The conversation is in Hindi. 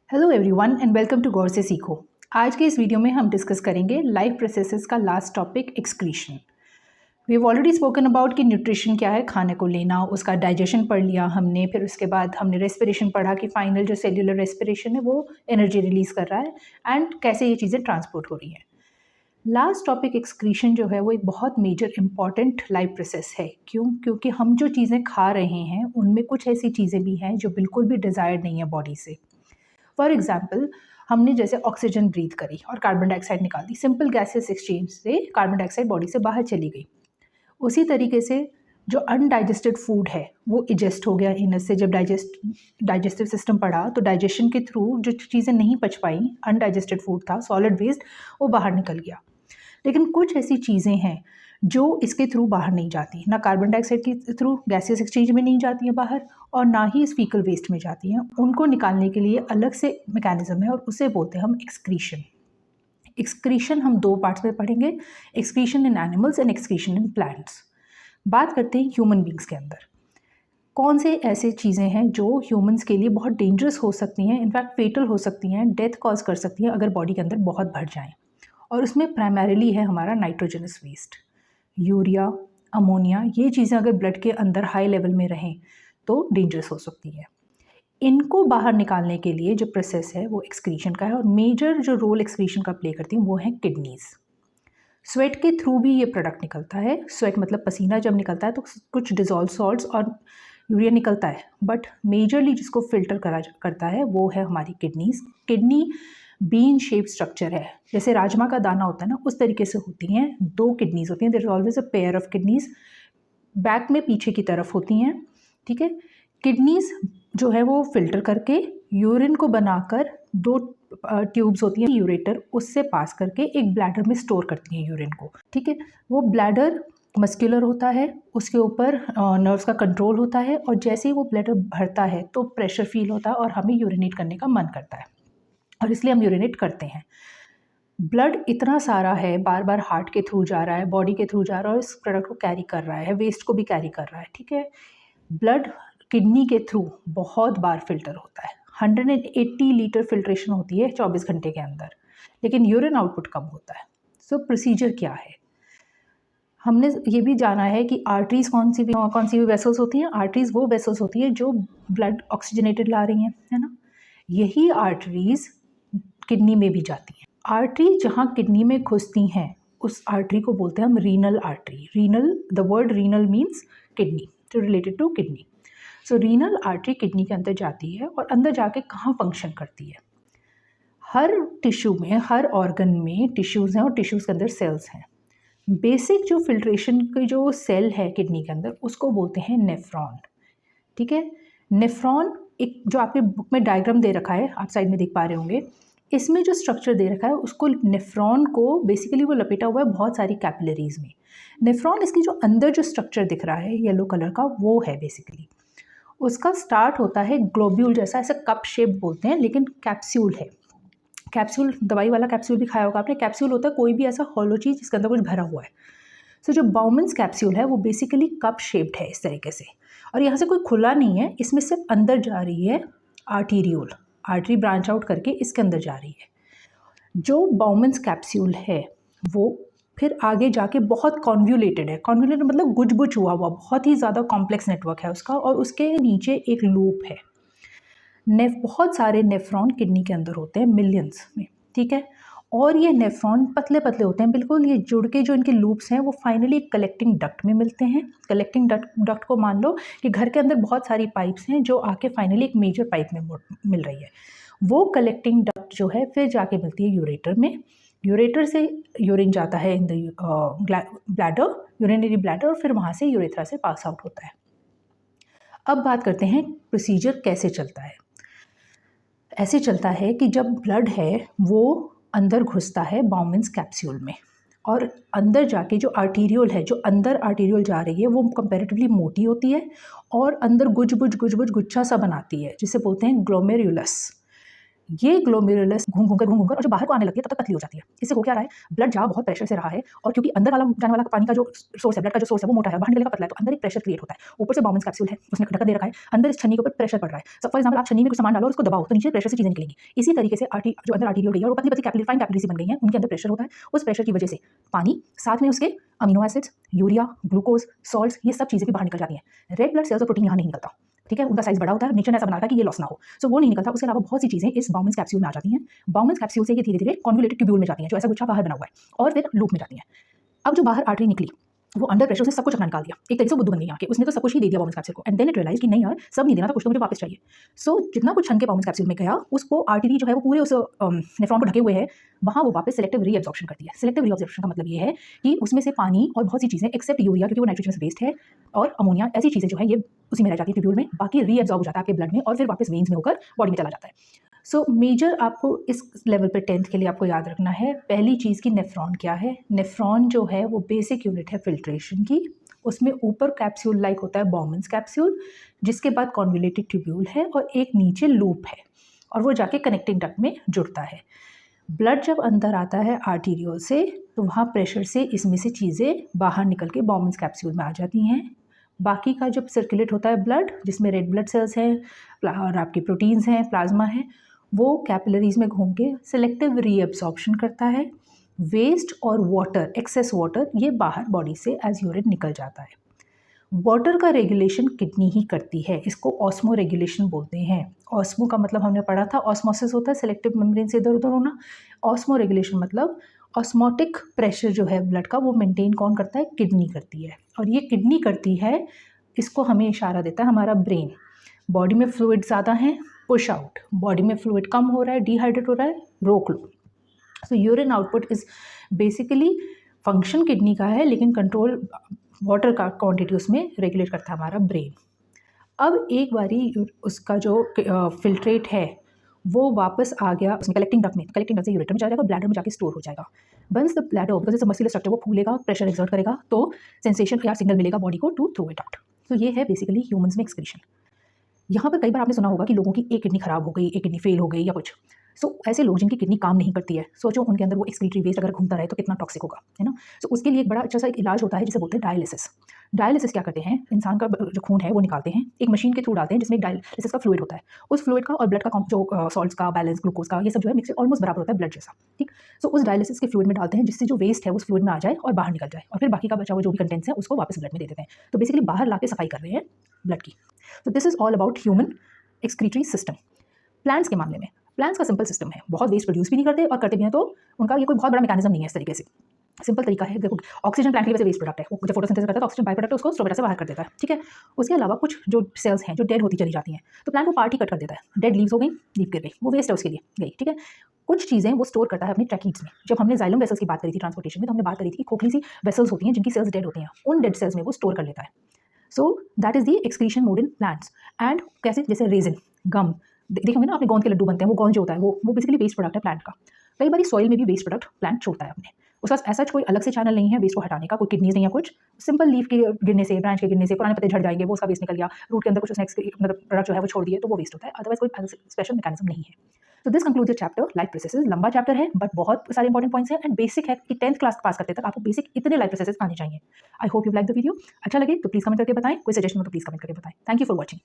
Hello everyone and welcome to गौर से सीखो। आज के इस वीडियो में हम डिस्कस करेंगे लाइफ प्रोसेसेस का last topic excretion. We have already spoken about कि न्यूट्रिशन क्या है, खाने को लेना, उसका डाइजेशन पढ़ लिया हमने, फिर उसके बाद हमने रेस्पिरेशन पढ़ा कि फाइनल जो सेल्यूलर रेस्पिरेशन है वो एनर्जी रिलीज कर रहा है एंड कैसे ये चीज़ें ट्रांसपोर्ट हो रही हैं। लास्ट टॉपिक एक्सक्रीशन जो है वो एक बहुत मेजर इंपॉर्टेंट लाइफ प्रोसेस है। क्यों? क्योंकि हम जो चीज़ें खा रहे हैं उनमें कुछ ऐसी चीज़ें भी हैं जो बिल्कुल भी डिज़ायर्ड नहीं है बॉडी से। फॉर एग्जाम्पल, हमने जैसे ऑक्सीजन ब्रीथ करी और कार्बन डाइऑक्साइड निकाल दी, सिंपल गैसेस एक्सचेंज से कार्बन डाइऑक्साइड बॉडी से बाहर चली गई। उसी तरीके से जो अनडाइजेस्टेड फूड है वो इजेस्ट हो गया इनस से। जब डाइजेस्टिव सिस्टम पढ़ा तो डाइजेशन के थ्रू जो चीज़ें नहीं पच पाई, अनडाइजेस्टेड फूड था, सॉलिड वेस्ट, वो बाहर निकल गया। लेकिन कुछ ऐसी चीज़ें हैं जो इसके थ्रू बाहर नहीं जाती, ना कार्बन डाइऑक्साइड के थ्रू गैसेस एक्सचेंज में नहीं जाती हैं बाहर, और ना ही इस फीकल वेस्ट में जाती हैं। उनको निकालने के लिए अलग से मैकेनिज्म है और उसे बोलते हैं हम एक्सक्रीशन। एक्सक्रीशन हम दो पार्ट्स में पढ़ेंगे, excretion in animals and excretion in plants. बात करते हैं ह्यूमन बींग्स के अंदर कौन से ऐसे चीज़ें हैं जो ह्यूमंस के लिए बहुत डेंजरस हो सकती हैं, इनफैक्ट फेटल हो सकती हैं, डेथ कॉज कर सकती हैं अगर बॉडी के अंदर बहुत बढ़ जाएं। और उसमें प्राइमरीली है हमारा नाइट्रोजनस वेस्ट, यूरिया, अमोनिया। ये चीज़ें अगर ब्लड के अंदर हाई लेवल में रहें तो डेंजरस हो सकती है। इनको बाहर निकालने के लिए जो प्रोसेस है वो एक्सक्रीशन का है, और मेजर जो रोल एक्सक्रीशन का प्ले करती हैं वो है किडनीज़। स्वेट के थ्रू भी ये प्रोडक्ट निकलता है। स्वेट मतलब पसीना जब निकलता है तो कुछ डिजॉल्व सॉल्ट्स और यूरिया निकलता है, बट मेजरली जिसको फिल्टर करता है वो है हमारी kidneys. Kidney bean shape structure है, जैसे राजमा का दाना होता है ना, उस तरीके से होती हैं। दो किडनीज होती हैं, there is always a pair of kidneys, back में पीछे की तरफ होती हैं। ठीक है, किडनीज जो है वो फिल्टर करके यूरिन को बनाकर दो ट्यूब्स होती हैं यूरेटर, उससे पास करके एक ब्लैडर में स्टोर करती हैं यूरिन को। ठीक है, वो ब्लैडर मस्कुलर होता है, उसके ऊपर नर्व्स का कंट्रोल होता है, और जैसे ही वो ब्लैडर भरता है तो प्रेशर फील होता है और हमें यूरिनेट करने का मन करता है, और इसलिए हम यूरिनेट करते हैं। ब्लड इतना सारा है, बार बार हार्ट के थ्रू जा रहा है, बॉडी के थ्रू जा रहा है, और इस प्रोडक्ट को कैरी कर रहा है, वेस्ट को भी कैरी कर रहा है। ठीक है, ब्लड किडनी के थ्रू बहुत बार फिल्टर होता है, 180 लीटर फिल्ट्रेशन होती है 24 घंटे के अंदर, लेकिन यूरिन आउटपुट कम होता है। सो प्रोसीजर क्या है? हमने ये भी जाना है कि आर्टरीज कौन सी भी वेसल्स होती हैं। आर्टरीज वो वेसल्स होती हैं जो ब्लड ऑक्सीजनेटेड ला रही हैं, है ना। यही आर्टरीज किडनी में भी जाती हैं। आर्टरी जहाँ किडनी में घुसती हैं उस आर्टरी को बोलते हैं हम renal artery. Renal, the word renal means kidney, तो related to kidney. So renal artery kidney के अंदर जाती है, और अंदर जाके कहाँ फंक्शन करती है? हर टिश्यू में, हर ऑर्गन में टिश्यूज़ हैं और टिश्यूज़ के अंदर सेल्स हैं। बेसिक जो फिल्ट्रेशन की जो सेल है किडनी के अंदर उसको बोलते हैं नेफ्रॉन। ठीक है, नेफ्रॉन एक जो आपके बुक में डायग्राम दे रखा है, आप साइड में देख पा रहे होंगे, इसमें जो स्ट्रक्चर दे रखा है उसको, नेफ्रॉन को बेसिकली वो लपेटा हुआ है बहुत सारी कैपिलरीज में। नेफ्रॉन, इसकी जो अंदर जो स्ट्रक्चर दिख रहा है येलो कलर का, वो है बेसिकली। उसका स्टार्ट होता है ग्लोब्यूल जैसा, ऐसा कप शेप बोलते हैं, लेकिन कैप्सूल है। कैप्सूल, दवाई वाला कैप्सूल भी खाया होगा आपने। कैप्सूल होता है कोई भी ऐसा हॉलो चीज़ जिसके अंदर कुछ भरा हुआ है। सो जो बाउमन्स कैप्सूल है वो बेसिकली कप शेप्ड है इस तरीके से, और यहाँ से कोई खुला नहीं है, इसमें सिर्फ अंदर जा रही है आर्टीरियोल, आर्टरी ब्रांच आउट करके इसके अंदर जा रही है। जो बाउमन्स कैप्सूल है वो फिर आगे जाके बहुत कॉन्व्यूलेटेड है। कॉन्व्यूलेटेड मतलब गुजबुज हुआ हुआ, बहुत ही ज़्यादा कॉम्प्लेक्स नेटवर्क है उसका, और उसके नीचे एक लूप है। बहुत सारे नेफ्रॉन किडनी के अंदर होते हैं, मिलियंस में। ठीक है, और ये नेफ्रॉन पतले पतले होते हैं बिल्कुल, ये जुड़ के जो इनके लूप्स हैं वो फाइनली एक कलेक्टिंग डक्ट में मिलते हैं। कलेक्टिंग डक्ट को मान लो कि घर के अंदर बहुत सारी पाइप्स हैं जो आके फाइनली एक मेजर पाइप में मिल रही है। वो कलेक्टिंग डक्ट जो है फिर जाके मिलती है यूरेटर में। यूरेटर से यूरिन जाता है in the bladder, urinary bladder, और फिर वहाँ से यूरेथ्रा से पास आउट होता है। अब बात करते हैं प्रोसीजर कैसे चलता है। ऐसे चलता है कि जब ब्लड है वो अंदर घुसता है बाउमन्स कैप्सूल में, और अंदर जाके जो आर्टीरियोल है, जो अंदर आर्टीरियोल जा रही है, वो कंपैरेटिवली मोटी होती है और अंदर गुच्छा सा बनाती है, जिसे बोलते हैं ग्लोमेरुलस। ये ग्लोमेरुलस घूम घूमकर और जब बाहर को आने लगती है तब तक पतली हो जाती है। इससे हो क्या रहा है, ब्लड जहाँ बहुत प्रेशर से रहा है और क्योंकि अंदर वाला जाने वाला पानी का जो सोर्स है, ब्लड का जो सोर्स है वो मोटा है, बाहर निकलने का पतला है, तो अंदर एक प्रेशर क्रिएट होता है। ऊपर से बाउमेंस कैप्सूल है, उसने ढक्कन दे रखा है, अंदर इस छन्नी के ऊपर प्रेशर पड़ रहा है। फॉर एग्जाम्पल आप छन्नी में कुछ सामान डालो और उसको दबाओ तो नीचे प्रेशर से चीजें निकलेंगी। इसी तरीके से जो अंदर आर्टीरियल है और पतली पतली कैपिलरी फाइन कैपिलरीज बन गई हैं, उनके अंदर प्रेशर होता है। उस प्रेशर की वजह से पानी, साथ में उसके amino acids, urea, glucose, salts, ये सब चीजें भी बाहर निकल जाती हैं। रेड ब्लड सेल्स और प्रोटीन यहाँ नहीं निकलता, ठीक है, उनका साइज बड़ा होता है, नेचर ने ऐसा बनाया कि ये लॉस ना हो, सो वो नहीं निकलता। उसके अलावा बहुत सी चीजें इस बाउमेंस कैप्सूल में आ जाती हैं। बाउमेंस कैप्सूल से ये धीरे धीरे कॉन्वोल्यूटेड ट्यूब्यूल में जाती हैं, जो ऐसा गुच्छा बाहर बना हुआ है, और फिर लूप में जाती हैं। अब जो बाहर आर्टरी निकली वो अंडर प्रेशर से सब कुछ अपना निकाल दिया, एक तरीके से बुद्धू बन गई यहाँ के, उसने तो सब कुछ ही दे दिया बाउमेंस कैप्सूल को, एंड देन इट रियलाइज कि नहीं यार सब नहीं देना था, कुछ तो मुझे वापस चाहिए। सो जितना कुछ छन के बाउमेंस कैप्सूल में गया, उसको आर्टरी जो है वो पूरे उस नेफ्रॉन को ढके हुए है, वहाँ वो वापस सेलेक्टिव रीअब्जॉर्प्शन करती है। सेलेक्टिव रीअब्जॉर्प्शन का मतलब ये है कि उसमें से पानी और बहुत सी चीज़ें एक्सेप्ट यूरिया, क्योंकि वो नाइट्रोजन से बेस्ड है, और अमोनिया, ऐसी चीज़ें जो है ये उसी में रह जाती है ट्यूब्यूल में, बाकी रीअब्जॉर्ब हो जाता है आपके ब्लड में और फिर वापस वेन्स में होकर बॉडी में चला जाता है। सो मेजर आपको इस लेवल पे 10th के लिए आपको याद रखना है, पहली चीज़ की नेफ्रॉन क्या है। नेफ्रॉन जो है वो बेसिक यूनिट है फिल्ट्रेशन की, उसमें ऊपर कैप्सूल लाइक होता है बाउमेंस कैप्सूल, जिसके बाद कॉन्वोल्यूटेड ट्यूब्यूल है और एक नीचे लूप है, और वो जाके कनेक्टिंग डक्ट में जुड़ता है। ब्लड जब अंदर आता है आर्टीरियोल से, तो वहाँ प्रेशर से इसमें से चीज़ें बाहर निकल के बाउमेंस कैप्सूल में आ जाती हैं। बाकी का जब सर्कुलेट होता है ब्लड, जिसमें रेड ब्लड सेल्स हैं और आपकी प्रोटीन्स हैं, प्लाज्मा है, वो कैपिलरीज में घूम के सेलेक्टिव रीअब्सॉर्प्शन करता है। वेस्ट और वाटर, एक्सेस वाटर, ये बाहर बॉडी से एज यूरिन निकल जाता है। वाटर का रेगुलेशन किडनी ही करती है, इसको ऑस्मो रेगुलेशन बोलते हैं। ऑस्मो का मतलब हमने पढ़ा था, ऑस्मोसिस होता है सेलेक्टिव मेम्ब्रेन से इधर उधर होना। ऑस्मो रेगुलेशन मतलब ऑस्मोटिक प्रेशर जो है ब्लड का, वो मेंटेन कौन करता है, किडनी करती है, और ये किडनी करती है, इसको हमें इशारा देता है हमारा ब्रेन। बॉडी में फ्लूइड ज़्यादा है, पुश आउट, बॉडी में फ्लूइड कम हो रहा है, डिहाइड्रेट हो रहा है, रोक लो। So urine output is basically function kidney का है, लेकिन कंट्रोल वाटर का क्वांटिटी उसमें रेगुलेट करता है हमारा ब्रेन। अब एक बारी उसका जो फिल्ट्रेट है वो वापस आ गया उसमें कलेक्टिंग डक्ट में, कलेक्टिंग डक्ट से यूरेटर में जाएगा, ब्लैडर में जाके स्टोर हो जाएगा। Once the bladder, because it's a muscular structure, वो फूलेगा, प्रेशर एक्सर्ट करेगा, तो सेंसेशन या सिग्नल मिलेगा बॉडी को टू थ्रो इट आउट। तो ये है बेसिकली ह्यूमंस में एक्सक्रीशन। यहाँ पर कई बार आपने सुना होगा कि लोगों की एक किडनी खराब हो गई, एक किडनी फेल हो गई या कुछ। सो ऐसे लोग जिनकी किडनी काम नहीं करती है, सोचो उनके अंदर वो एक्सक्रीटरी वेस्ट अगर घूमता रहे तो कितना टॉक्सिक होगा, है ना। सो उसके लिए एक बड़ा अच्छा सा एक इलाज होता है जिसे बोलते हैं डायलिसिस। डायलिसिस क्या करते हैं, इंसान का जो खून है वो निकालते हैं, एक मशीन के थ्रू डालते हैं जिसमें डायलिसिस का फ्लूइड होता है। उस फ्लूइड का और ब्लड का जो सॉल्ट्स का बैलेंस, ग्लूकोज का, ये सब जो है मिक्स ऑलमोस्ट बराबर होता है ब्लड जैसा, ठीक। सो उस डायलिसिस के फ्लूइड में डालते हैं, जिससे जो वेस्ट है उस फ्लूइड में आ जाए और बाहर निकल जाए, और फिर बाकी का बचा हुआ जो भी कंटेंट्स है उसको वापस ब्लड में दे देते हैं। तो बेसिकली बाहर ला के सफाई कर रहे हैं ब्लड की। तो this is all about human excretory system. Plants के मामले में, प्लांट्स का सिंपल सिस्टम है, बहुत वेस्ट प्रोड्यूस भी नहीं करते, और करते भी हैं तो उनका ये कोई बहुत बड़ा मैकेनिज्म नहीं है। इस तरीके से सिंपल तरीका है, देखो ऑक्सीजन प्लांट के लिए वैसे वेस्ट प्रोडक्ट है, वो जब फोटोसिंथेसिस करता है तो ऑक्सीजन बाय प्रोडक्ट उसको स्ट्रोमेटा से बाहर कर देता है, ठीक है। उसके अलावा कुछ जो सेल्स हैं जो डेड होती चली जाती हैं, तो प्लांट वो पार्ट ही कट कर देता है। डेड लीव्स हो गई, लीफ गिर गई, वो वेस्ट है उसके लिए गई, ठीक है। कुछ चीज़ें वो स्टोर करता है अपने ट्रैकीड्स में। जब हमने जाइलम वेसल्स की बात करी थी ट्रांसपोर्टेशन में, तो हमने बात करी थी कि खोखली सी वेसल्स होती हैं जिनकी सेल्स डेड होती हैं, उन डेड सेल्स में वो स्टोर कर लेता है। So that is the excretion mode in plants. And कैसे, जैसे रेजिन, गम, देखेंगे ना आपने, गोंद के लड्डू बनते हैं, वो गोंद जो होता है वो बेसिकली वेस्ट प्रोडक्ट है प्लांट का। कई बार सॉइल में भी वेस्ट प्रोडक्ट प्लांट छोड़ता है अपने, उसका ऐसा कोई अलग से चैनल नहीं है वेस्ट को हटाने का, कोई किडनीज नहीं है कुछ, सिंपल लीफ के गिरने से, ब्रांच के गिरने से पुराने पत्ते झड़ जाएंगे, वो उसका वेस्ट निकल गया, रूट के अंदर कुछ उसने मतलब प्रोडक्ट जो है वो छोड़ दिए, तो वो वेस्ट होता है, अदरवाइज कोई स्पेशल मैकेनिज्म नहीं है। तो this concludes the chapter life processes. लंबा चैप्टर है बट बहुत सारे इंपॉर्टेंट पॉइंट्स हैं, एंड बेसिक है कि 10th क्लास पास करते तक आपको बेसिक इतने लाइफ प्रोसेसेस आने चाहिए। I hope you like the video. अच्छा लगे तो प्लीज कमेंट करके बताएं, कोई सजेशन हो तो प्लीज कमेंट करके बताएं। Thank you for watching.